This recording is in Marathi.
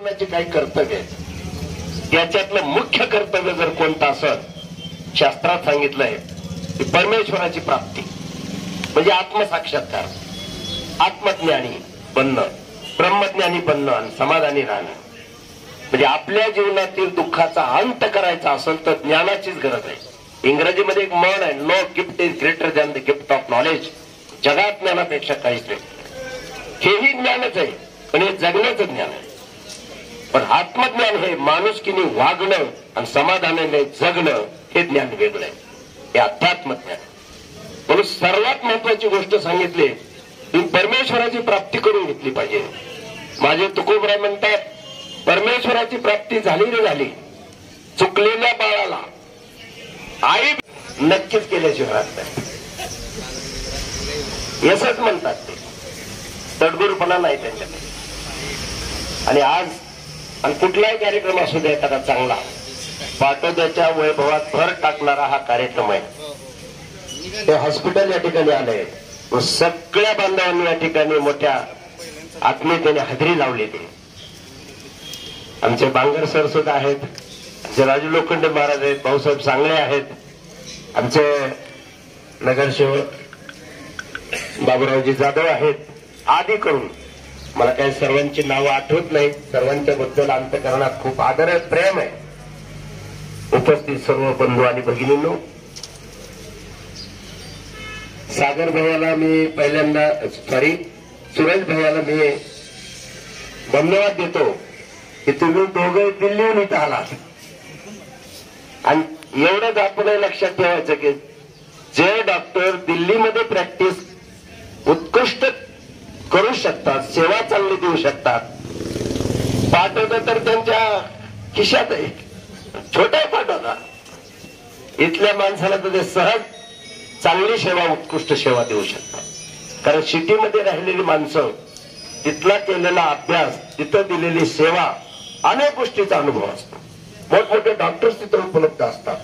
जीवनाची काही कर्तव्य आहेत, त्याच्यातलं मुख्य कर्तव्य जर कोणतं असत, शास्त्रात सांगितलंय की परमेश्वराची प्राप्ती म्हणजे आत्मसाक्षात्कार, आत्मज्ञानी बनणं, ब्रह्मज्ञानी बनणं आणि समाधानी राहणं. म्हणजे आपल्या जीवनातील दुःखाचा अंत करायचा असेल तर ज्ञानाचीच गरज आहे. इंग्रजीमध्ये एक म्हण आहे, no gift is greater than the gift of knowledge. जगात ज्ञानापेक्षा काहीच नाही. हेही ज्ञानच आहे, पण हे जगण्याचं ज्ञान आहे. पण आत्मज्ञान हे माणुसकीने वागणं आणि समाधानाने जगणं हे ज्ञान वेगळं आहे. हे अध्यात्म ज्ञान. म्हणून सर्वात महत्वाची गोष्ट सांगितली, तुम्ही परमेश्वराची प्राप्ती करून घेतली पाहिजे. माझे तुकोबराय म्हणतात, परमेश्वराची प्राप्ती झाली रे झाली, चुकलेल्या बाळाला आई नक्कीच केल्याशिवाय राहत नाही. यसच म्हणतात ते, तडगुरपणा नाही त्यांच्याकडे. आणि आज आणि कुठलाही कार्यक्रम असू दे, एखादा चांगला पाटोद्याच्या वैभवात भर टाकणारा हा कार्यक्रम आहे. ते हॉस्पिटल या ठिकाणी आलंय, सगळ्या बांधवांनी या ठिकाणी मोठ्या आत्मीयतेने हजेरी लावली. ते आमचे बांगर सर सुद्धा आहेत, आमचे राजू लोखंडे महाराज आहेत, भाऊसाहेब सांगळे आहेत, आमचे नगरसेवक बाबूरावजी जाधव आहेत, आदी करून मला काही सर्वांची नावं आठवत नाही. सर्वांच्या बद्दल अंतःकरणात खूप आदर आहे, प्रेम आहे. उपस्थित सर्व बंधू आणि भगिनींनो, सागर भैयाला मी पहिल्यांदा सुरेश भैयाला मी धन्यवाद देतो की तुम्ही दोघे दिल्लीहून इथं आलात. आणि एवढंच आपण लक्षात ठेवायचं की जे डॉक्टर दिल्लीमध्ये प्रॅक्टिस उत्कृष्ट करू शकतात, सेवा चांगली देऊ शकतात, पाठवता तर त्यांच्या खिशात आहे, छोटा पाठवता. इथल्या माणसाला तर ते सहज चांगली सेवा, उत्कृष्ट सेवा देऊ शकतात. कारण सिटीमध्ये राहिलेली माणसं, तिथला केलेला अभ्यास, तिथं दिलेली सेवा, अनेक गोष्टीचा अनुभव असतो. मोठमोठे डॉक्टर्स तिथं उपलब्ध असतात.